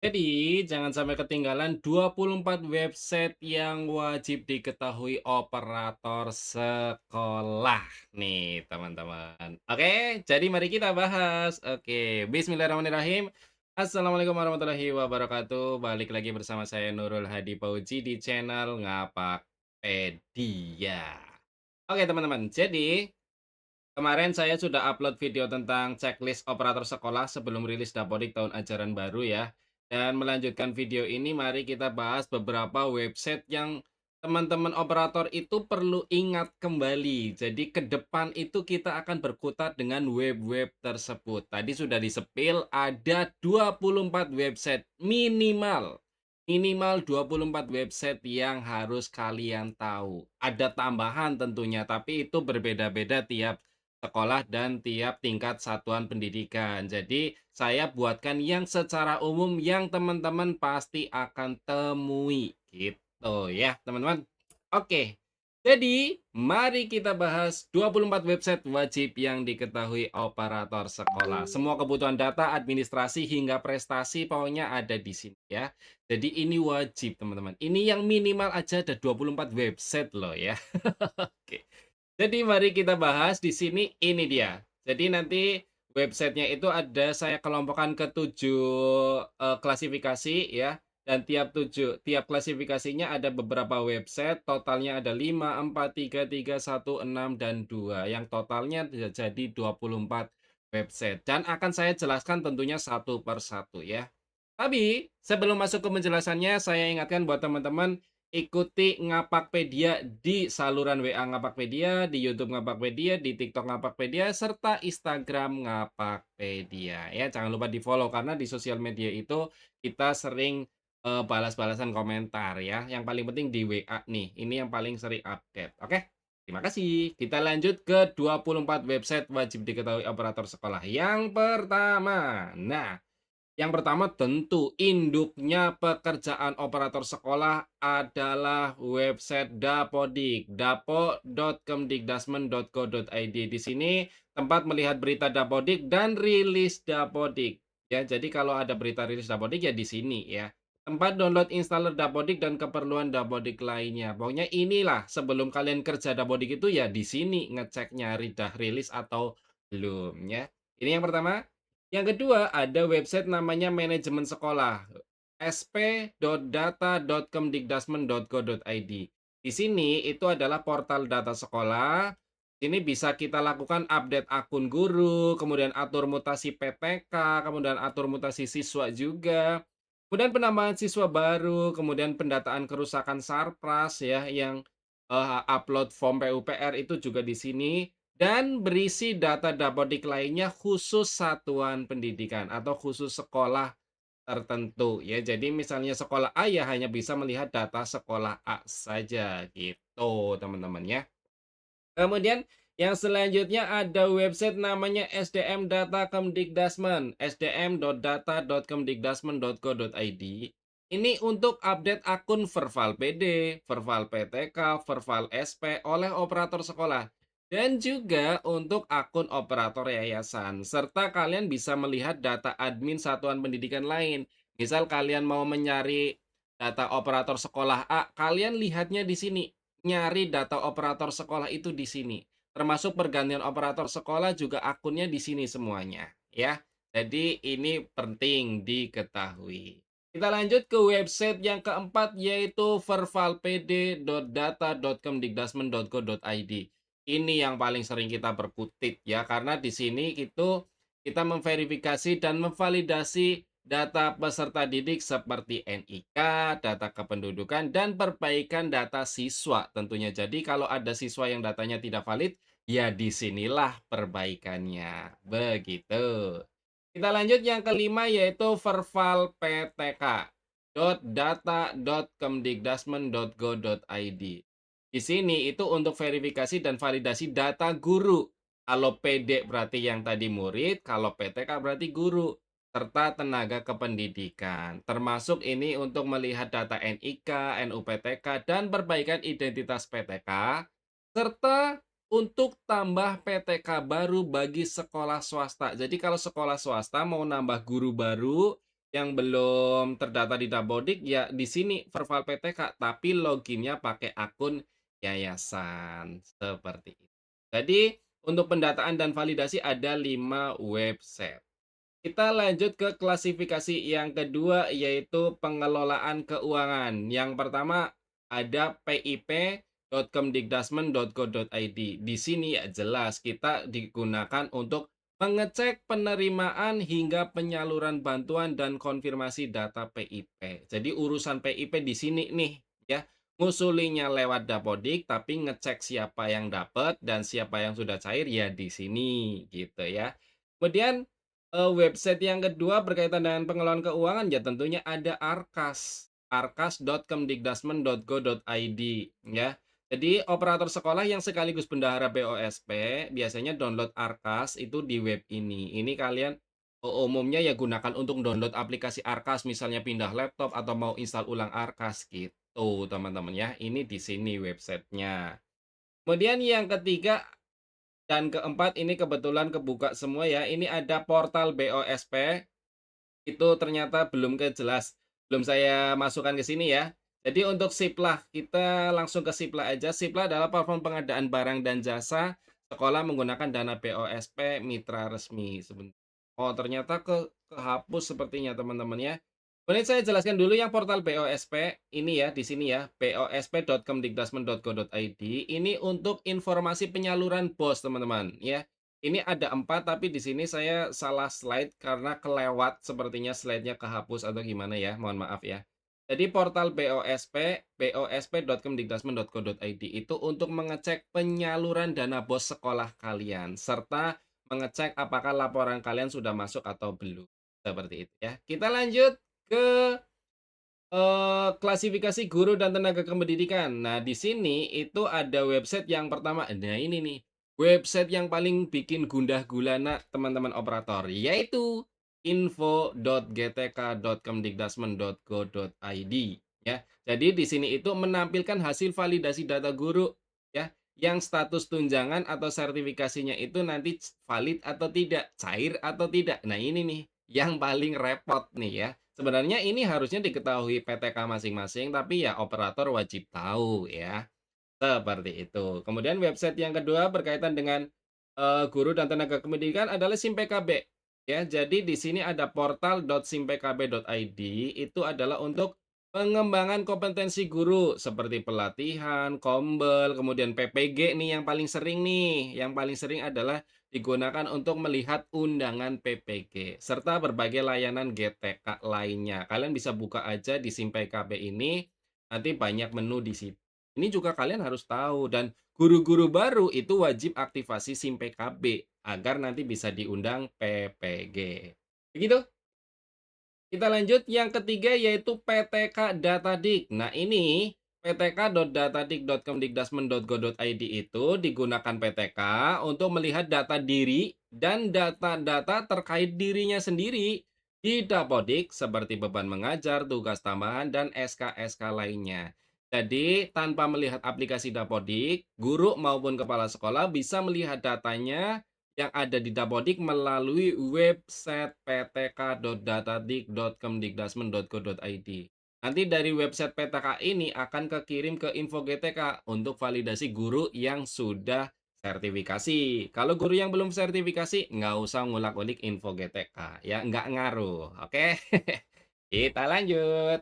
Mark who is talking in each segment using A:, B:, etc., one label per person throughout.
A: Jadi, jangan sampai ketinggalan 24 website yang wajib diketahui operator sekolah nih, teman-teman. Oke, jadi mari kita bahas. Oke, bismillahirrahmanirrahim. Assalamualaikum warahmatullahi wabarakatuh. Balik lagi bersama saya Nurul Hadi Fauzi di channel Ngapakpedia. Oke, teman-teman. Jadi, kemarin saya sudah upload video tentang checklist operator sekolah sebelum rilis Dapodik tahun ajaran baru ya. Dan melanjutkan video ini mari kita bahas beberapa website yang teman-teman operator itu perlu ingat kembali. Jadi ke depan itu kita akan berkutat dengan web-web tersebut. Tadi sudah disepil ada 24 website minimal. Minimal 24 website yang harus kalian tahu. Ada tambahan tentunya, tapi itu berbeda-beda tiap sekolah dan tiap tingkat satuan pendidikan. Jadi, saya buatkan yang secara umum yang teman-teman pasti akan temui, gitu ya, teman-teman. Oke. Jadi, mari kita bahas 24 website wajib yang diketahui operator sekolah. Semua kebutuhan data, administrasi hingga prestasi pokoknya ada di sini ya. Jadi ini wajib, teman-teman. Ini yang minimal aja ada 24 website loh ya. Oke. Jadi mari kita bahas di sini, ini dia. Jadi nanti websitenya itu ada saya kelompokkan ke 7 klasifikasi ya, dan tiap klasifikasinya ada beberapa website, totalnya ada 5, 4, 3, 3, 1, 6, dan 2, yang totalnya jadi 24 website, dan akan saya jelaskan tentunya satu per satu ya. Tapi sebelum masuk ke penjelasannya, saya ingatkan buat teman-teman, ikuti Ngapakpedia di saluran WA Ngapakpedia, di YouTube Ngapakpedia, di TikTok Ngapakpedia, serta Instagram Ngapakpedia. Ya, jangan lupa di-follow karena di sosial media itu kita sering balas-balasan komentar ya. Yang paling penting di WA nih, ini yang paling sering update. Oke? Terima kasih. Kita lanjut ke 24 website wajib diketahui operator sekolah. Yang pertama, yang pertama tentu induknya pekerjaan operator sekolah adalah website Dapodik, dapo.kemdikdasmen.go.id. Di sini tempat melihat berita Dapodik dan rilis Dapodik. Ya, jadi kalau ada berita rilis Dapodik ya di sini ya. Tempat download installer Dapodik dan keperluan Dapodik lainnya. Pokoknya inilah sebelum kalian kerja Dapodik itu ya di sini ngecek nyari dah rilis atau belum ya. Ini yang pertama. Yang kedua, ada website namanya manajemen sekolah, sp.data.kemdikdasmen.go.id. Di sini itu adalah portal data sekolah. Ini bisa kita lakukan update akun guru, kemudian atur mutasi PTK, kemudian atur mutasi siswa juga. Kemudian penambahan siswa baru, kemudian pendataan kerusakan Sarpras ya yang upload form PUPR itu juga di sini, dan berisi data dapodik lainnya khusus satuan pendidikan atau khusus sekolah tertentu ya. Jadi misalnya sekolah A ya hanya bisa melihat data sekolah A saja gitu, teman-teman ya. Kemudian yang selanjutnya ada website namanya SDM Data Kemdikdasmen, sdm.data.kemdikdasmen.go.id. Ini untuk update akun Verval PD, Verval PTK, Verval SP oleh operator sekolah. Dan juga untuk akun operator yayasan. Serta kalian bisa melihat data admin satuan pendidikan lain. Misal kalian mau mencari data operator sekolah A, kalian lihatnya di sini. Nyari data operator sekolah itu di sini. Termasuk pergantian operator sekolah juga akunnya di sini semuanya, ya. Jadi ini penting diketahui. Kita lanjut ke website yang keempat yaitu vervalpd.data.kemdikdasmen.go.id. Ini yang paling sering kita berkutik ya, karena di sini itu kita memverifikasi dan memvalidasi data peserta didik seperti NIK, data kependudukan, dan perbaikan data siswa tentunya. Jadi kalau ada siswa yang datanya tidak valid, ya disinilah perbaikannya. Begitu. Kita lanjut yang kelima yaitu Verval PTK. .data.kemdikdasmen.go.id. Di sini itu untuk verifikasi dan validasi data guru. Kalau PD berarti yang tadi murid, kalau PTK berarti guru serta tenaga kependidikan. Termasuk ini untuk melihat data NIK, NUPTK, dan perbaikan identitas PTK, serta untuk tambah PTK baru bagi sekolah swasta. Jadi kalau sekolah swasta mau nambah guru baru, yang belum terdata di Dapodik, ya di sini Verval PTK, tapi loginnya pakai akun yayasan, seperti itu. Jadi, untuk pendataan dan validasi ada 5 website. Kita lanjut ke klasifikasi yang kedua, yaitu pengelolaan keuangan. Yang pertama ada pip.kemdikdasmen.go.id. Di sini ya jelas kita digunakan untuk mengecek penerimaan hingga penyaluran bantuan dan konfirmasi data PIP. Jadi urusan PIP di sini nih ya. Ngusulinya lewat Dapodik tapi ngecek siapa yang dapat dan siapa yang sudah cair ya di sini gitu ya. Kemudian website yang kedua berkaitan dengan pengelolaan keuangan ya tentunya ada Arkas, arkas.kemdikdasmen.go.id ya. Jadi operator sekolah yang sekaligus bendahara BOSP biasanya download Arkas itu di web ini. Ini kalian umumnya ya gunakan untuk download aplikasi Arkas misalnya pindah laptop atau mau install ulang Arkas gitu teman-teman ya. Ini di sini websitenya. Kemudian yang ketiga dan keempat ini kebetulan kebuka semua ya. Ini ada portal BOSP, itu ternyata belum kejelas, belum saya masukkan ke sini ya. Jadi untuk Siplah, kita langsung ke Siplah aja. Siplah adalah platform pengadaan barang dan jasa sekolah menggunakan dana BOSP mitra resmi. Oh ternyata kehapus sepertinya teman-teman ya. Kemudian saya jelaskan dulu yang portal BOSP ini ya, di sini ya, bosp.kemdikdasmen.go.id. Ini untuk informasi penyaluran BOS teman-teman ya. Ini ada 4 tapi di sini saya salah slide karena kelewat sepertinya slide-nya kehapus atau gimana ya, mohon maaf ya. Jadi portal BOSP, bosp.kemdikdasmen.go.id itu untuk mengecek penyaluran dana BOS sekolah kalian, serta mengecek apakah laporan kalian sudah masuk atau belum, seperti itu ya. Kita lanjut ke klasifikasi guru dan tenaga kependidikan. Nah, di sini itu ada website yang pertama, nah ini nih, website yang paling bikin gundah gulana teman-teman operator, yaitu info.gtk.kemdikdasmen.go.id ya. Jadi di sini itu menampilkan hasil validasi data guru ya, yang status tunjangan atau sertifikasinya itu nanti valid atau tidak, cair atau tidak. Nah, ini nih yang paling repot nih ya. Sebenarnya ini harusnya diketahui PTK masing-masing, tapi ya operator wajib tahu ya, seperti itu. Kemudian website yang kedua berkaitan dengan, guru dan tenaga pendidikan adalah SIM-PKB, ya. Jadi di sini ada portal.simpkb.id, itu adalah untuk pengembangan kompetensi guru seperti pelatihan, kombel, kemudian PPG nih yang paling sering adalah digunakan untuk melihat undangan PPG, serta berbagai layanan GTK lainnya. Kalian bisa buka aja di SIM-PKB ini, nanti banyak menu di situ. Ini juga kalian harus tahu dan guru-guru baru itu wajib aktivasi SIM PKB agar nanti bisa diundang PPG. Begitu? Kita lanjut yang ketiga yaitu PTK Datadik. Nah ini ptk.datadik.kemdikdasmen.go.id itu digunakan PTK untuk melihat data diri dan data-data terkait dirinya sendiri di Dapodik seperti beban mengajar, tugas tambahan, dan SK-SK lainnya. Jadi tanpa melihat aplikasi Dapodik, guru maupun kepala sekolah bisa melihat datanya yang ada di Dapodik melalui website ptk.datadik.kemdikdasmen.go.id. Nanti dari website PTK ini akan kekirim ke info GTK untuk validasi guru yang sudah sertifikasi. Kalau guru yang belum sertifikasi, nggak usah ngulak-ulik info GTK, ya nggak ngaruh. Oke, kita lanjut.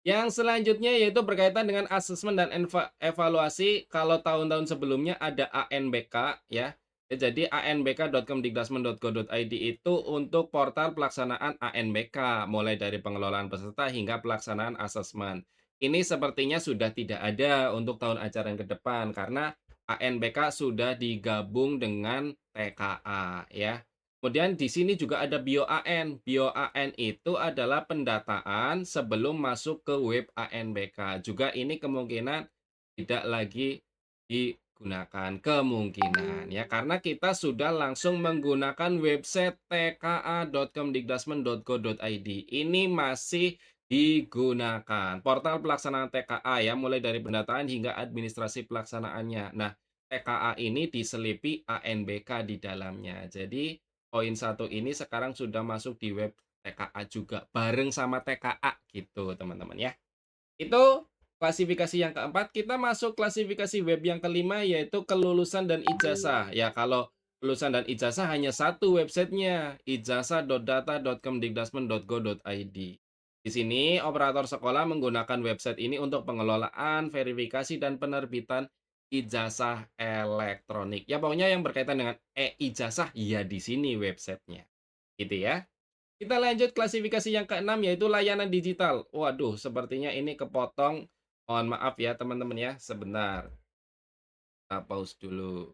A: Yang selanjutnya yaitu berkaitan dengan asesmen dan evaluasi. Kalau tahun-tahun sebelumnya ada ANBK ya. Jadi anbk.kemdikdasmen.go.id itu untuk portal pelaksanaan ANBK, mulai dari pengelolaan peserta hingga pelaksanaan asesmen. Ini sepertinya sudah tidak ada untuk tahun ajaran ke depan karena ANBK sudah digabung dengan TKA ya. Kemudian di sini juga ada BioAN. BioAN itu adalah pendataan sebelum masuk ke web ANBK. Juga ini kemungkinan tidak lagi digunakan, kemungkinan ya karena kita sudah langsung menggunakan website tka.kemdikdasmen.go.id. Ini masih digunakan. Portal pelaksanaan TKA ya, mulai dari pendataan hingga administrasi pelaksanaannya. Nah, TKA ini diselipi ANBK di dalamnya. Jadi poin satu ini sekarang sudah masuk di web TKA juga, bareng sama TKA gitu, teman-teman ya. Itu klasifikasi yang keempat, kita masuk klasifikasi web yang kelima yaitu kelulusan dan ijazah. Ya, kalau lulusan dan ijazah hanya satu websitenya, ijazah.data.kemdikdasmen.go.id. Di sini operator sekolah menggunakan website ini untuk pengelolaan, verifikasi, dan penerbitan ijazah elektronik. Ya, pokoknya yang berkaitan dengan e-ijazah, ya di sini websitenya. Gitu ya. Kita lanjut klasifikasi yang keenam yaitu layanan digital. Waduh, sepertinya ini kepotong. Mohon maaf ya teman-teman ya, sebentar. Kita pause dulu.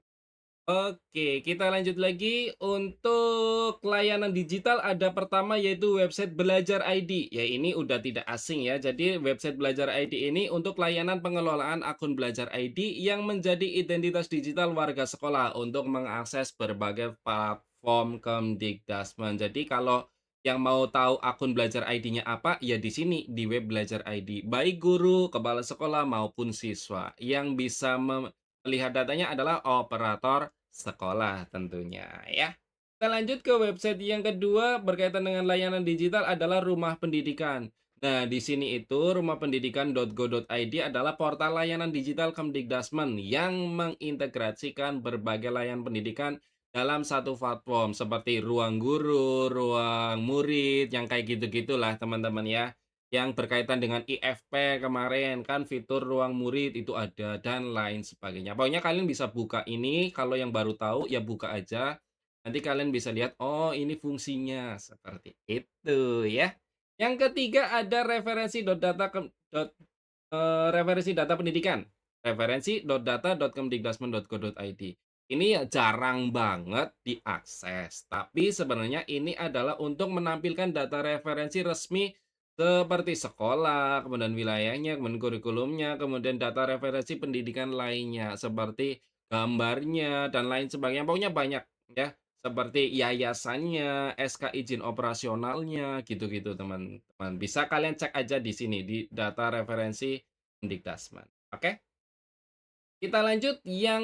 A: Oke, kita lanjut lagi. Untuk layanan digital ada pertama yaitu website Belajar ID. Ya, ini udah tidak asing ya. Jadi website Belajar ID ini untuk layanan pengelolaan akun Belajar ID yang menjadi identitas digital warga sekolah untuk mengakses berbagai platform Kemdikdasmen. Jadi kalau yang mau tahu akun Belajar ID-nya apa, ya di sini di web Belajar ID. Baik guru, kepala sekolah maupun siswa yang bisa melihat datanya adalah operator sekolah tentunya ya. Kita lanjut ke website yang kedua berkaitan dengan layanan digital adalah Rumah Pendidikan. Nah, di sini itu rumahpendidikan.go.id adalah portal layanan digital Kemdikdasmen yang mengintegrasikan berbagai layanan pendidikan dalam satu platform seperti ruang guru, ruang murid, yang kayak gitu-gitulah teman-teman ya. Yang berkaitan dengan IFP kemarin, kan fitur ruang murid itu ada, dan lain sebagainya. Pokoknya kalian bisa buka ini, kalau yang baru tahu ya buka aja. Nanti kalian bisa lihat, oh ini fungsinya, seperti itu ya. Yang ketiga ada referensi data pendidikan. Referensi.data.kemdikdasmen.go.id. Ini ya jarang banget diakses, tapi sebenarnya ini adalah untuk menampilkan data referensi resmi seperti sekolah, kemudian wilayahnya, kemudian kurikulumnya, kemudian data referensi pendidikan lainnya, seperti gambarnya, dan lain sebagainya. Pokoknya banyak ya, seperti yayasannya, SK izin operasionalnya, gitu-gitu teman-teman. Bisa kalian cek aja di sini, di data referensi Pendikdasmen. Oke? Kita lanjut yang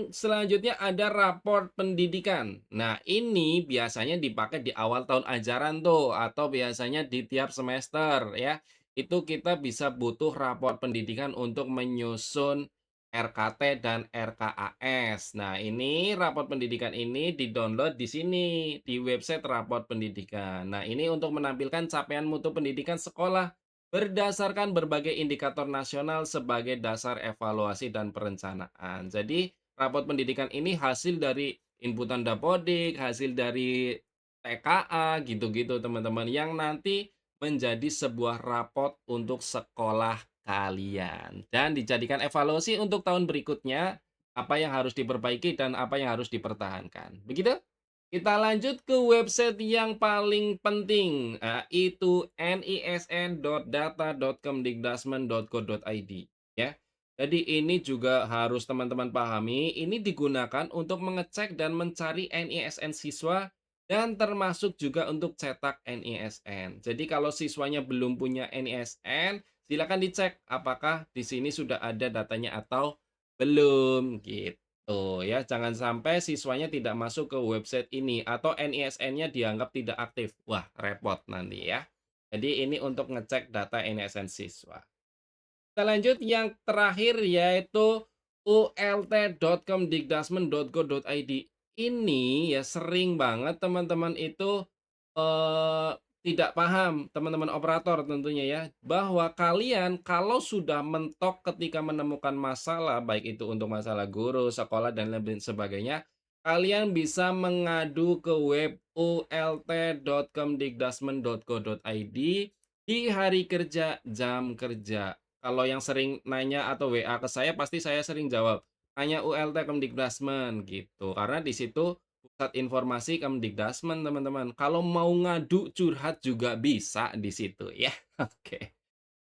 A: selanjutnya ada raport pendidikan. Nah, ini biasanya dipakai di awal tahun ajaran tuh atau biasanya di tiap semester ya. Itu kita bisa butuh raport pendidikan untuk menyusun RKT dan RKAS. Nah, ini raport pendidikan ini di-download di sini di website raport pendidikan. Nah, ini untuk menampilkan capaian mutu pendidikan sekolah berdasarkan berbagai indikator nasional sebagai dasar evaluasi dan perencanaan. Jadi, raport pendidikan ini hasil dari inputan Dapodik, hasil dari TKA, gitu-gitu teman-teman, yang nanti menjadi sebuah raport untuk sekolah kalian. Dan dijadikan evaluasi untuk tahun berikutnya, apa yang harus diperbaiki dan apa yang harus dipertahankan. Begitu? Kita lanjut ke website yang paling penting, itu nisn.data.kemdikdasmen.go.id ya. Jadi ini juga harus teman-teman pahami, ini digunakan untuk mengecek dan mencari NISN siswa dan termasuk juga untuk cetak NISN. Jadi kalau siswanya belum punya NISN, silakan dicek apakah di sini sudah ada datanya atau belum gitu. Ya, jangan sampai siswanya tidak masuk ke website ini atau NISN-nya dianggap tidak aktif. Wah, repot nanti ya. Jadi ini untuk ngecek data NISN siswa. Kita lanjut yang terakhir yaitu ult.kemdikdasmen.go.id. Ini ya sering banget teman-teman itu eh, tidak paham, teman-teman operator tentunya ya, bahwa kalian kalau sudah mentok ketika menemukan masalah, baik itu untuk masalah guru, sekolah, dan lain sebagainya, kalian bisa mengadu ke web ult.kemdikdasmen.go.id di hari kerja, jam kerja. Kalau yang sering nanya atau WA ke saya, pasti saya sering jawab, "Tanya ULT Kemdikdasmen," gitu. Karena di situ pusat informasi Kemdikdasmen, teman-teman. Kalau mau ngadu, curhat juga bisa di situ ya. Oke.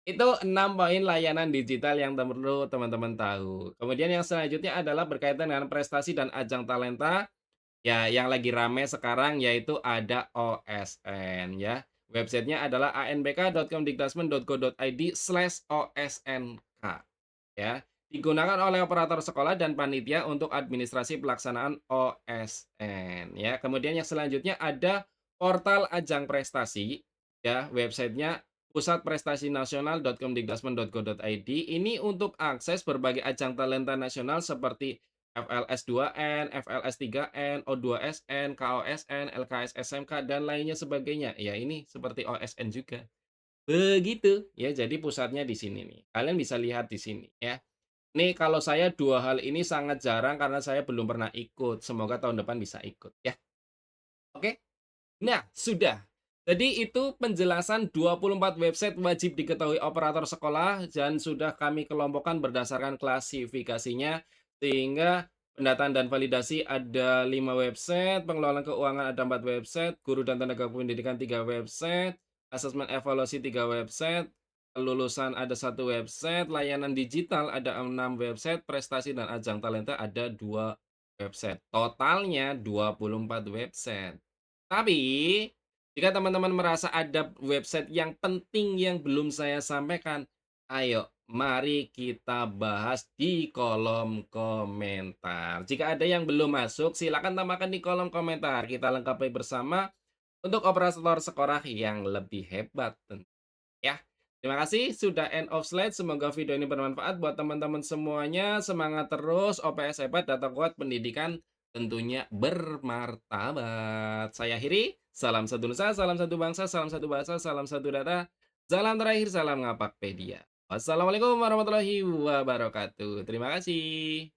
A: Itu 6 poin layanan digital yang perlu teman-teman tahu. Kemudian yang selanjutnya adalah berkaitan dengan prestasi dan ajang talenta. Ya, yang lagi rame sekarang yaitu ada OSN ya. Websitenya adalah anbk.kemdikdasmen.go.id/osnk ya. Digunakan oleh operator sekolah dan panitia untuk administrasi pelaksanaan OSN ya. Kemudian yang selanjutnya ada portal ajang prestasi, ya, websitenya pusatprestasi nasional.kemdikbudristek.go.id. Ini untuk akses berbagai ajang talenta nasional seperti FLS 2N, FLS 3N, O2SN, KOSN, LKS SMK, dan lainnya sebagainya. Ya, ini seperti OSN juga. Begitu, ya, jadi pusatnya di sini nih. Kalian bisa lihat di sini, ya. Nih, kalau saya 2 hal ini sangat jarang karena saya belum pernah ikut. Semoga tahun depan bisa ikut, ya. Oke? Nah, sudah. Jadi itu penjelasan 24 website wajib diketahui operator sekolah dan sudah kami kelompokkan berdasarkan klasifikasinya, sehingga pendataan dan validasi ada 5 website, pengelolaan keuangan ada 4 website, guru dan tenaga pendidikan 3 website, asesmen evaluasi 3 website, kelulusan ada 1 website, layanan digital ada 6 website, prestasi dan ajang talenta ada 2 website. Totalnya 24 website. Tapi, jika teman-teman merasa ada website yang penting yang belum saya sampaikan, ayo mari kita bahas di kolom komentar. Jika ada yang belum masuk, silakan tambahkan di kolom komentar. Kita lengkapi bersama untuk operator sekolah yang lebih hebat ya. Terima kasih sudah end of slide. Semoga video ini bermanfaat buat teman-teman semuanya. Semangat terus, OPS hebat, data kuat, pendidikan tentunya bermartabat. Saya akhiri, salam satu nusa, salam satu bangsa, salam satu bahasa, salam satu data. Salam terakhir, salam Ngapakpedia. Wassalamualaikum warahmatullahi wabarakatuh. Terima kasih.